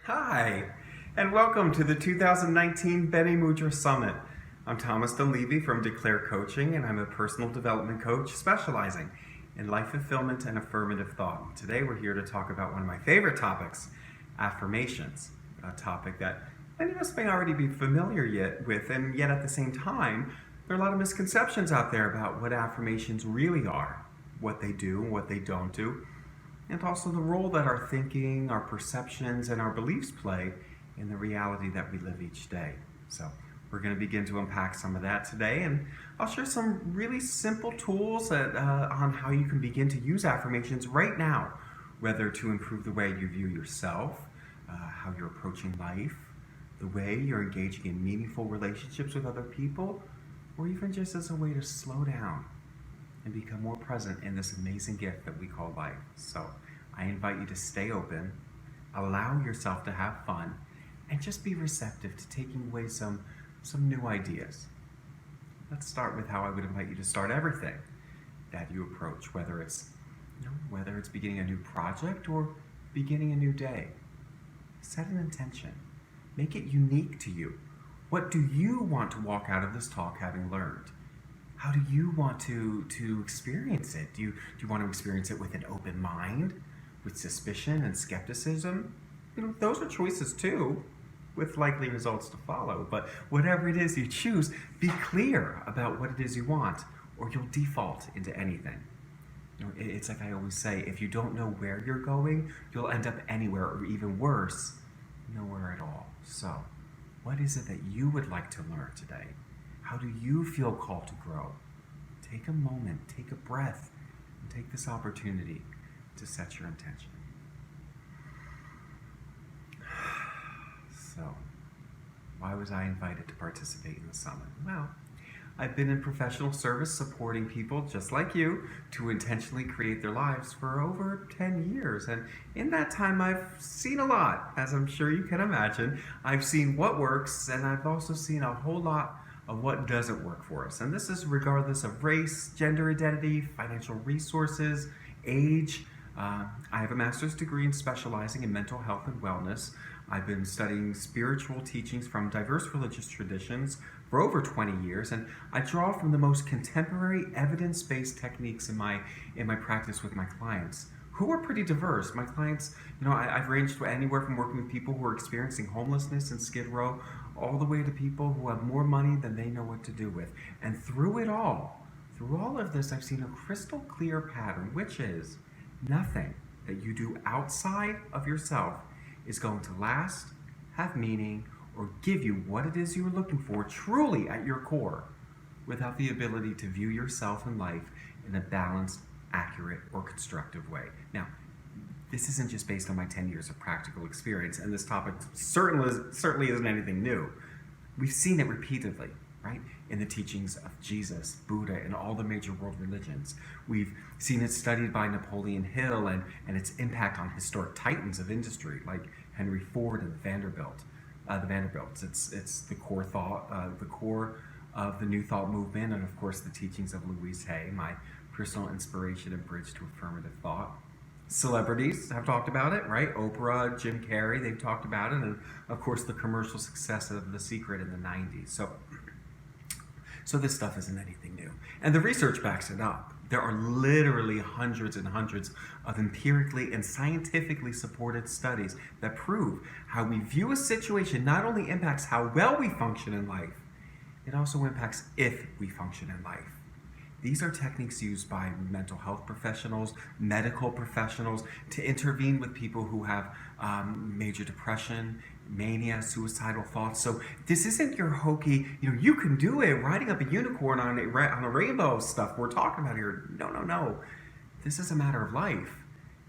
Hi, and welcome to the 2019 Bene Mudra Summit. I'm Thomas Dunleavy from Declare Coaching, and I'm a personal development coach specializing in life fulfillment and affirmative thought. Today we're here to talk about one of my favorite topics, affirmations, a topic that many of us may already be familiar with, and yet at the same time, there are a lot of misconceptions out there about what affirmations really are, what they do, what they don't do, and also the role that our thinking, our perceptions, and our beliefs play in the reality that we live each day. So we're going to begin to unpack some of that today, and I'll share some really simple tools on how you can begin to use affirmations right now, whether to improve the way you view yourself, how you're approaching life, the way you're engaging in meaningful relationships with other people, or even just as a way to slow down and become more present in this amazing gift that we call life. So I invite you to stay open, allow yourself to have fun, and just be receptive to taking away some new ideas. Let's start with how I would invite you to start everything that you approach, whether it's beginning a new project or beginning a new day. Set an intention. Make it unique to you. What do you want to walk out of this talk having learned? How do you want to experience it? Do you want to experience it with an open mind, with suspicion and skepticism? Those are choices too, with likely results to follow. But whatever it is you choose, be clear about what it is you want, or you'll default into anything. It's like I always say, if you don't know where you're going, you'll end up anywhere, or even worse, nowhere at all. So, what is it that you would like to learn today? How do you feel called to grow? Take a moment, take a breath, and take this opportunity to set your intention. So, why was I invited to participate in the summit? Well, I've been in professional service supporting people just like you to intentionally create their lives for over 10 years. And in that time, I've seen a lot, as I'm sure you can imagine. I've seen what works, and I've also seen a whole lot of what doesn't work for us. And this is regardless of race, gender identity, financial resources, age. I have a master's degree in specializing in mental health and wellness. I've been studying spiritual teachings from diverse religious traditions for over 20 years, and I draw from the most contemporary evidence-based techniques in my practice with my clients, who are pretty diverse. My clients, I've ranged anywhere from working with people who are experiencing homelessness in Skid Row, all the way to people who have more money than they know what to do with. And through all of this, I've seen a crystal clear pattern, which is nothing that you do outside of yourself is going to last, have meaning, or give you what it is you're looking for truly at your core, without the ability to view yourself and life in a balanced, accurate, or constructive way. Now, this isn't just based on my 10 years of practical experience, and this topic certainly isn't anything new. We've seen it repeatedly, right? In the teachings of Jesus, Buddha, and all the major world religions. We've seen it studied by Napoleon Hill and its impact on historic titans of industry like Henry Ford and the Vanderbilts. It's the core thought, the core of the New Thought movement, and of course the teachings of Louise Hay, my personal inspiration and bridge to affirmative thought. Celebrities have talked about it, right? Oprah, Jim Carrey, they've talked about it, and of course the commercial success of The Secret in the 90s. So this stuff isn't anything new. And the research backs it up. There are literally hundreds and hundreds of empirically and scientifically supported studies that prove how we view a situation not only impacts how well we function in life, it also impacts if we function in life. These are techniques used by mental health professionals, medical professionals, to intervene with people who have major depression, mania, suicidal thoughts. So this isn't your hokey, you can do it, riding up a unicorn on a rainbow stuff we're talking about here. No. This is a matter of life.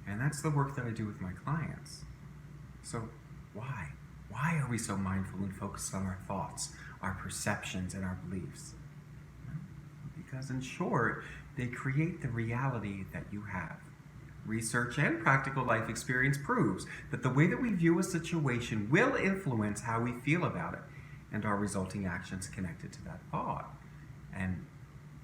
And that's the work that I do with my clients. So why? Why are we so mindful and focused on our thoughts, our perceptions, and our beliefs? Because in short, they create the reality that you have. Research and practical life experience proves that the way that we view a situation will influence how we feel about it and our resulting actions connected to that thought. And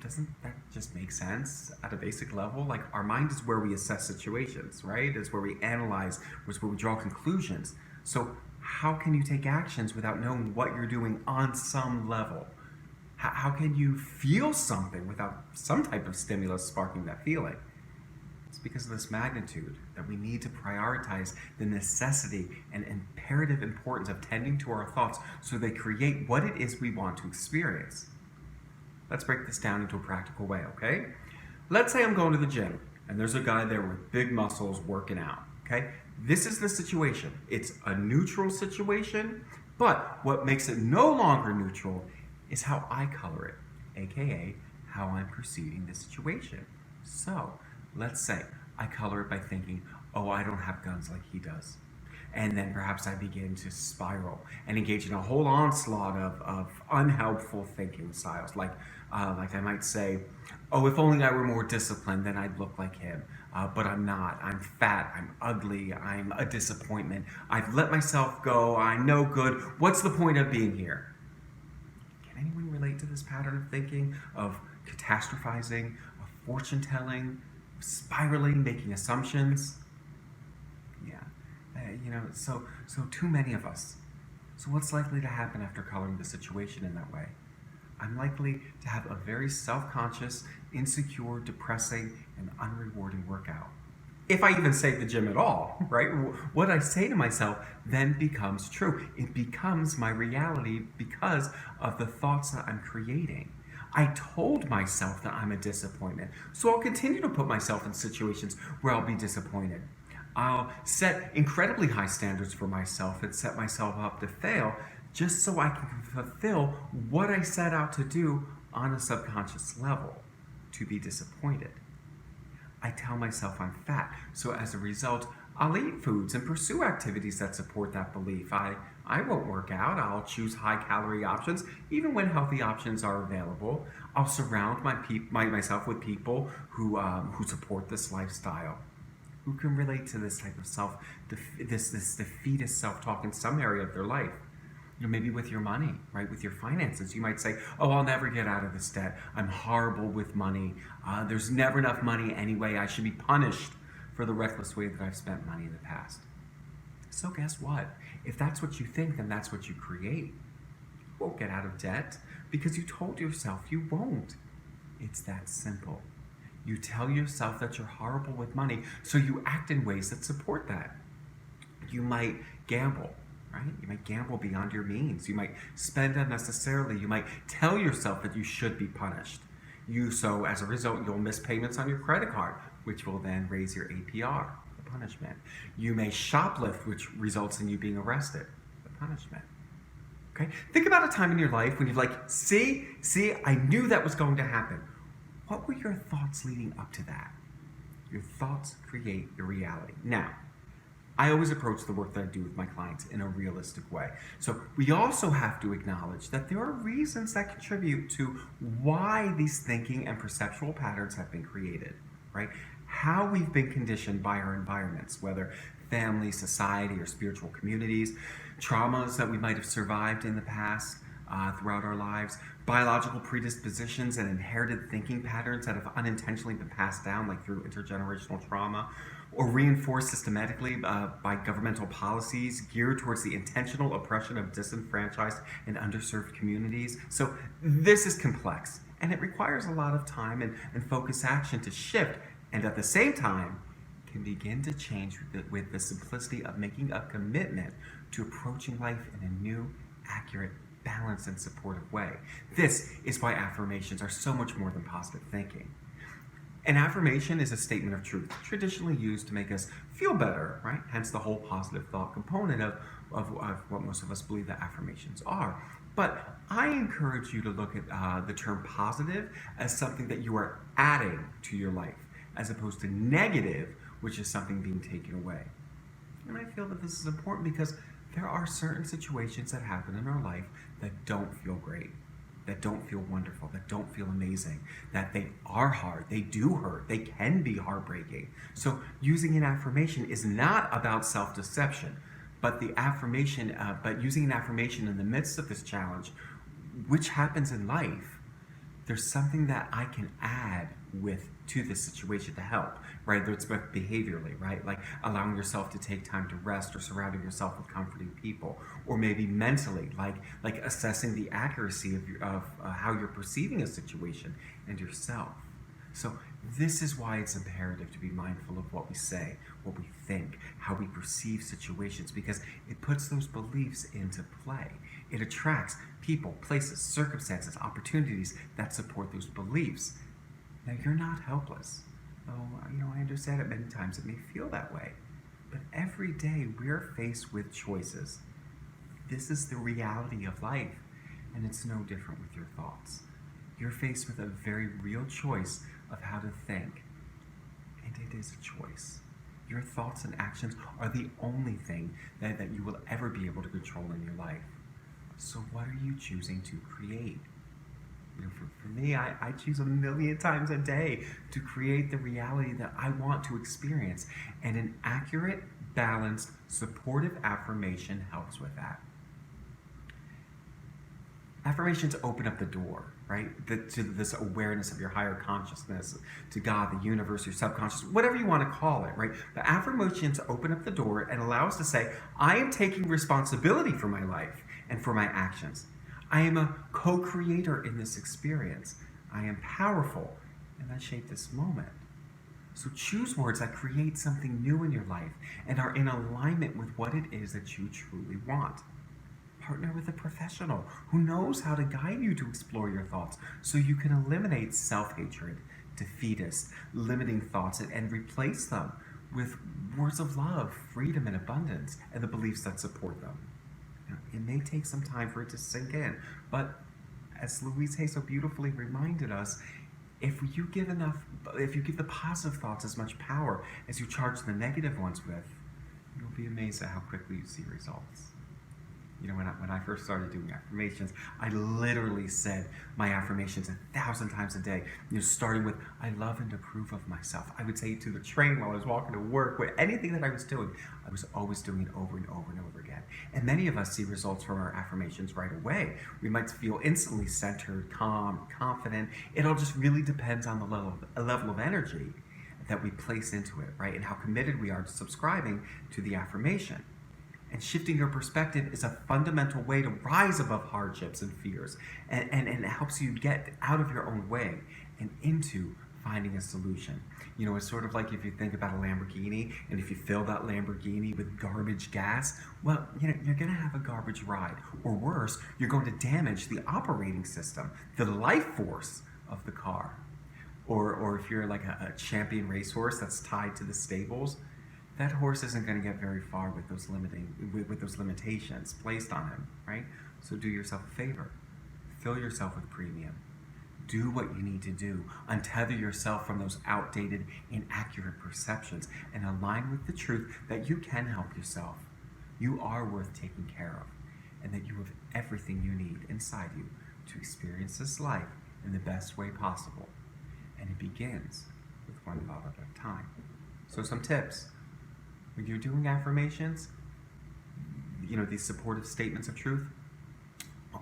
doesn't that just make sense at a basic level? Like, our mind is where we assess situations, right? It's where we analyze, it's where we draw conclusions. So how can you take actions without knowing what you're doing on some level? How can you feel something without some type of stimulus sparking that feeling? It's because of this magnitude that we need to prioritize the necessity and imperative importance of tending to our thoughts so they create what it is we want to experience. Let's break this down into a practical way, okay? Let's say I'm going to the gym and there's a guy there with big muscles working out, okay? This is the situation. It's a neutral situation, but what makes it no longer neutral is how I color it, aka how I'm perceiving the situation. So, let's say I color it by thinking, oh, I don't have guns like he does. And then perhaps I begin to spiral and engage in a whole onslaught of unhelpful thinking styles. Like I might say, oh, if only I were more disciplined, then I'd look like him. But I'm not. I'm fat. I'm ugly. I'm a disappointment. I've let myself go. I'm no good. What's the point of being here? Can anyone relate to this pattern of thinking, of catastrophizing, of fortune telling, spiraling, making assumptions? Yeah, so too many of us. So what's likely to happen after coloring the situation in that way? I'm likely to have a very self-conscious, insecure, depressing, and unrewarding workout. If I even say the gym at all, right? What I say to myself then becomes true. It becomes my reality because of the thoughts that I'm creating. I told myself that I'm a disappointment, so I'll continue to put myself in situations where I'll be disappointed. I'll set incredibly high standards for myself and set myself up to fail just so I can fulfill what I set out to do on a subconscious level, to be disappointed. I tell myself I'm fat, so as a result, I'll eat foods and pursue activities that support that belief. I won't work out. I'll choose high-calorie options, even when healthy options are available. I'll surround myself with people who support this lifestyle, who can relate to this type of this defeatist self-talk in some area of their life. Maybe with your money, right? With your finances. You might say, oh, I'll never get out of this debt. I'm horrible with money. There's never enough money anyway. I should be punished for the reckless way that I've spent money in the past. So guess what? If that's what you think, then that's what you create. You won't get out of debt because you told yourself you won't. It's that simple. You tell yourself that you're horrible with money, so you act in ways that support that. You might gamble. Right? You might gamble beyond your means. You might spend unnecessarily. You might tell yourself that you should be punished. So as a result, you'll miss payments on your credit card, which will then raise your APR, the punishment. You may shoplift, which results in you being arrested, the punishment. Okay? Think about a time in your life when you're like, see, I knew that was going to happen. What were your thoughts leading up to that? Your thoughts create your reality. Now, I always approach the work that I do with my clients in a realistic way. So we also have to acknowledge that there are reasons that contribute to why these thinking and perceptual patterns have been created, right? How we've been conditioned by our environments, whether family, society, or spiritual communities, traumas that we might have survived in the past throughout our lives, biological predispositions and inherited thinking patterns that have unintentionally been passed down, like through intergenerational trauma, or reinforced systematically by governmental policies geared towards the intentional oppression of disenfranchised and underserved communities. So this is complex, and it requires a lot of time and focused action to shift, and at the same time, can begin to change with the simplicity of making a commitment to approaching life in a new, accurate, balanced, and supportive way. This is why affirmations are so much more than positive thinking. An affirmation is a statement of truth, traditionally used to make us feel better, right? Hence the whole positive thought component of what most of us believe that affirmations are. But I encourage you to look at the term positive as something that you are adding to your life, as opposed to negative, which is something being taken away. And I feel that this is important because there are certain situations that happen in our life that don't feel great, that don't feel wonderful, that don't feel amazing, that they are hard, they do hurt, they can be heartbreaking. So using an affirmation is not about self-deception, but using an affirmation in the midst of this challenge, which happens in life, there's something that I can add to this situation to help, right? It's behaviorally, right? Like allowing yourself to take time to rest, or surrounding yourself with comforting people, or maybe mentally, like assessing the accuracy of how you're perceiving a situation and yourself. So this is why it's imperative to be mindful of what we say, what we think, how we perceive situations, because it puts those beliefs into play. It attracts people, places, circumstances, opportunities that support those beliefs. Now, you're not helpless. Though, I understand it many times it may feel that way. But every day we're faced with choices. This is the reality of life, and it's no different with your thoughts. You're faced with a very real choice of how to think, and it is a choice. Your thoughts and actions are the only thing that you will ever be able to control in your life. So what are you choosing to create? For me, I choose a million times a day to create the reality that I want to experience, and an accurate, balanced, supportive affirmation helps with that. Affirmations open up the door, right, to this awareness of your higher consciousness, to God, the universe, your subconscious, whatever you want to call it, right? But affirmations open up the door and allow us to say, I am taking responsibility for my life and for my actions. I am a co-creator in this experience. I am powerful, and I shape this moment. So choose words that create something new in your life and are in alignment with what it is that you truly want. Partner with a professional who knows how to guide you to explore your thoughts so you can eliminate self-hatred, defeatist, limiting thoughts, and replace them with words of love, freedom, and abundance, and the beliefs that support them. Now, it may take some time for it to sink in, but as Louise Hay so beautifully reminded us, if you give the positive thoughts as much power as you charge the negative ones with, you'll be amazed at how quickly you see results. When I first started doing affirmations, I literally said my affirmations 1,000 times a day. Starting with, I love and approve of myself. I would say it to the train while I was walking to work, with anything that I was doing, I was always doing it over and over and over again. And many of us see results from our affirmations right away. We might feel instantly centered, calm, confident. It all just really depends on the level of energy that we place into it, right? And how committed we are to subscribing to the affirmation. And shifting your perspective is a fundamental way to rise above hardships and fears. And it helps you get out of your own way and into finding a solution. It's sort of like if you think about a Lamborghini, and if you fill that Lamborghini with garbage gas, well, you're going to have a garbage ride. Or worse, you're going to damage the operating system, the life force of the car. Or if you're like a champion racehorse that's tied to the stables, that horse isn't going to get very far with those limitations placed on him, right? So do yourself a favor. Fill yourself with premium. Do what you need to do. Untether yourself from those outdated, inaccurate perceptions and align with the truth that you can help yourself. You are worth taking care of, and that you have everything you need inside you to experience this life in the best way possible. And it begins with one thought at a time. So some tips. When you're doing affirmations, these supportive statements of truth,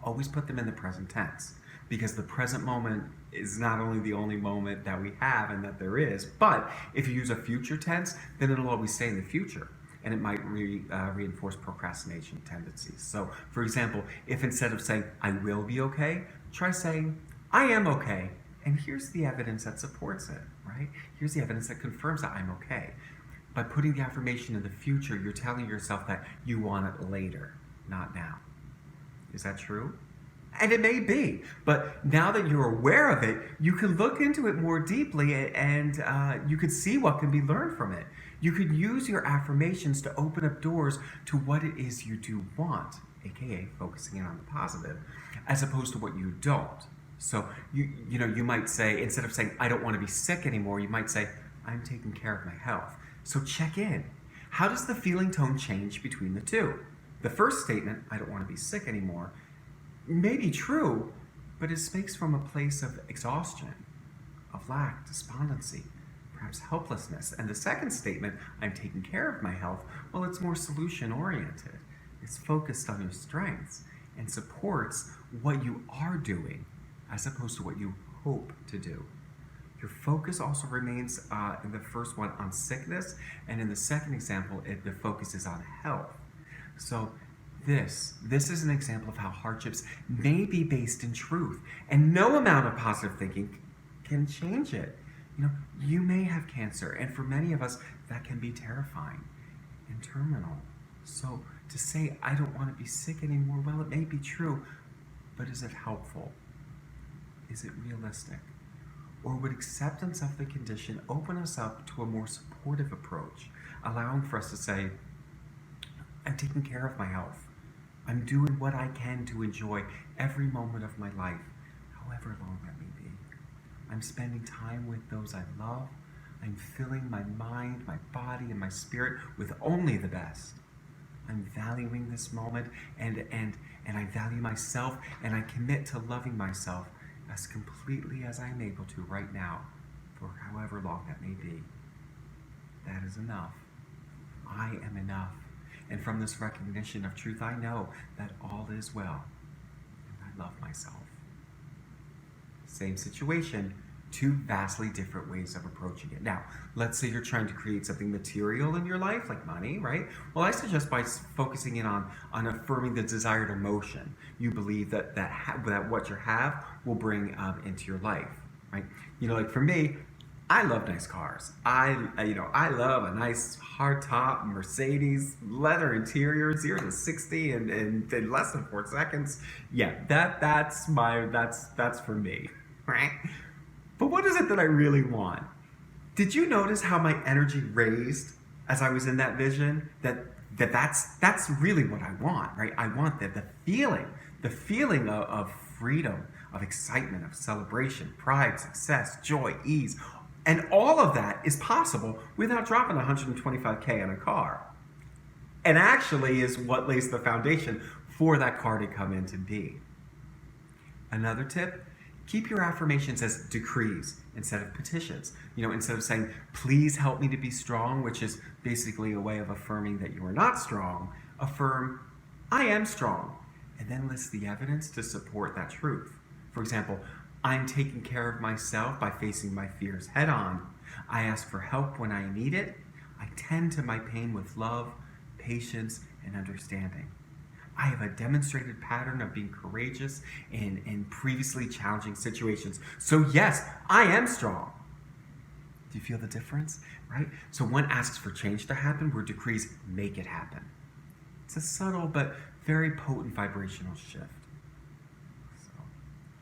always put them in the present tense, because the present moment is not only the only moment that we have and that there is, but if you use a future tense, then it'll always stay in the future, and it might reinforce procrastination tendencies. So, for example, if instead of saying, I will be okay, try saying, I am okay, and here's the evidence that supports it, right? Here's the evidence that confirms that I'm okay. By putting the affirmation in the future, you're telling yourself that you want it later, not now. Is that true? And it may be, but now that you're aware of it, you can look into it more deeply, and you can see what can be learned from it. You can use your affirmations to open up doors to what it is you do want, aka focusing in on the positive, as opposed to what you don't. So you might say, instead of saying, I don't want to be sick anymore, you might say, I'm taking care of my health. So check in. How does the feeling tone change between the two? The first statement, I don't want to be sick anymore, may be true, but it speaks from a place of exhaustion, of lack, despondency, perhaps helplessness. And the second statement, I'm taking care of my health, well, it's more solution-oriented. It's focused on your strengths and supports what you are doing, as opposed to what you hope to do. Your focus also remains in the first one on sickness, and in the second example, the focus is on health. So this is an example of how hardships may be based in truth, and no amount of positive thinking can change it. You may have cancer, and for many of us, that can be terrifying and terminal. So to say, I don't want to be sick anymore, well, it may be true, but is it helpful? Is it realistic? Or would acceptance of the condition open us up to a more supportive approach, allowing for us to say, I'm taking care of my health. I'm doing what I can to enjoy every moment of my life, however long that may be. I'm spending time with those I love. I'm filling my mind, my body, and my spirit with only the best. I'm valuing this moment, and I value myself, and I commit to loving myself as completely as I'm able to right now, for however long that may be. That is enough. I am enough. And from this recognition of truth, I know that all is well, and I love myself. Same situation, two vastly different ways of approaching it. Now, let's say you're trying to create something material in your life, like money, right? Well, I suggest by focusing in on affirming the desired emotion you believe that what you have will bring into your life, right? Like for me, I love nice cars. I love a nice hardtop Mercedes, leather interior, 0 to 60 in less than 4 seconds. Yeah, that's for me, right? But what is it that I really want? Did you notice how my energy raised as I was in that vision? That's really what I want, right? I want the feeling of freedom, of excitement, of celebration, pride, success, joy, ease. And all of that is possible without dropping $125K on a car. And actually is what lays the foundation for that car to come into being. Another tip, keep your affirmations as decrees instead of petitions. Instead of saying, please help me to be strong, which is basically a way of affirming that you are not strong, affirm, I am strong, and then list the evidence to support that truth. For example, I'm taking care of myself by facing my fears head on. I ask for help when I need it. I tend to my pain with love, patience, and understanding. I have a demonstrated pattern of being courageous in previously challenging situations. So yes, I am strong. Do you feel the difference? Right? So one asks for change to happen, where decrees make it happen. It's a subtle but very potent vibrational shift. So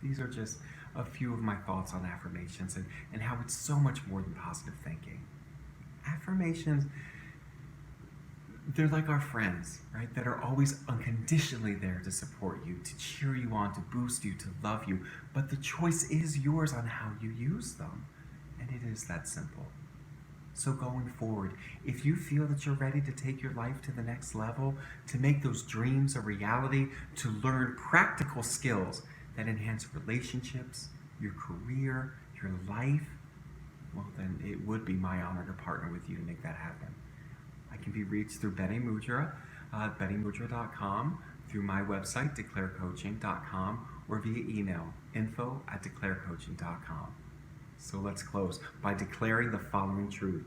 these are just a few of my thoughts on affirmations and how it's so much more than positive thinking. Affirmations, they're like our friends, right? That are always unconditionally there to support you, to cheer you on, to boost you, to love you. But the choice is yours on how you use them. And it is that simple. So going forward, if you feel that you're ready to take your life to the next level, to make those dreams a reality, to learn practical skills that enhance relationships, your career, your life, well then it would be my honor to partner with you to make that happen. I can be reached through Bene Mudra, benemudra.com, through my website, declarecoaching.com, or via email, info@declarecoaching.com. So let's close by declaring the following truth.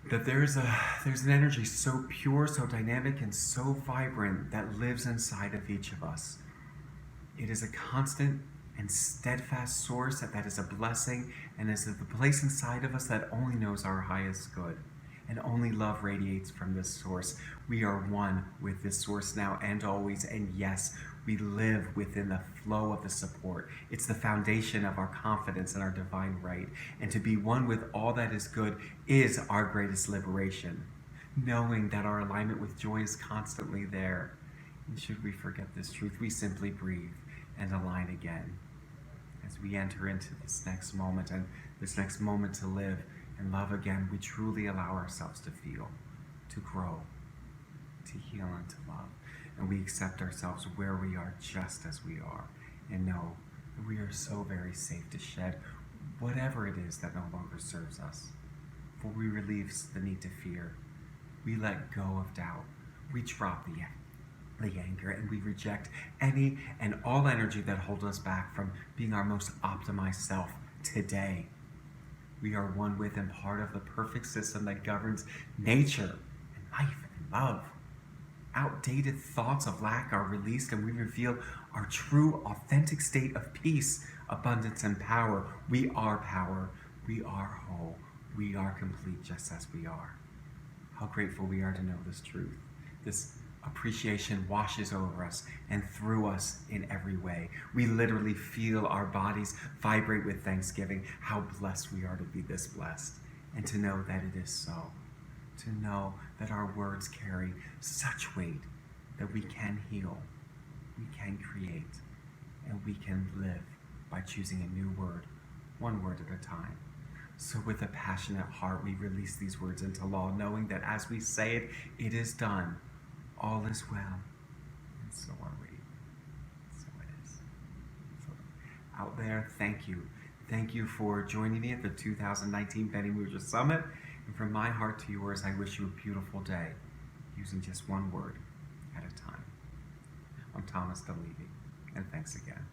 That there's an energy so pure, so dynamic, and so vibrant that lives inside of each of us. It is a constant and steadfast source that is a blessing, and is the place inside of us that only knows our highest good. And only love radiates from this source. We are one with this source now and always, and yes, we live within the flow of the support. It's the foundation of our confidence and our divine right. And to be one with all that is good is our greatest liberation. Knowing that our alignment with joy is constantly there. And should we forget this truth, we simply breathe and align again. As we enter into this next moment and this next moment to live and love again, we truly allow ourselves to feel, to grow, to heal, and to love. And we accept ourselves where we are, just as we are, and know that we are so very safe to shed whatever it is that no longer serves us. For we release the need to fear. We let go of doubt. We drop the anger, and we reject any and all energy that holds us back from being our most optimized self today. We are one with and part of the perfect system that governs nature and life and love. Outdated thoughts of lack are released, and we reveal our true, authentic state of peace, abundance, and power. We are power. We are whole. We are complete just as we are. How grateful we are to know this truth. This appreciation washes over us and through us in every way. We literally feel our bodies vibrate with thanksgiving. How blessed we are to be this blessed, and to know that it is so. To know that our words carry such weight that we can heal, we can create, and we can live by choosing a new word, one word at a time. So with a passionate heart, we release these words into law, knowing that as we say it, it is done. All is well, and so are we. So it is. So out there, thank you. Thank you for joining me at the 2019 Bene Mudra Summit. And from my heart to yours, I wish you a beautiful day, using just one word at a time. I'm Thomas Dunleavy, and thanks again.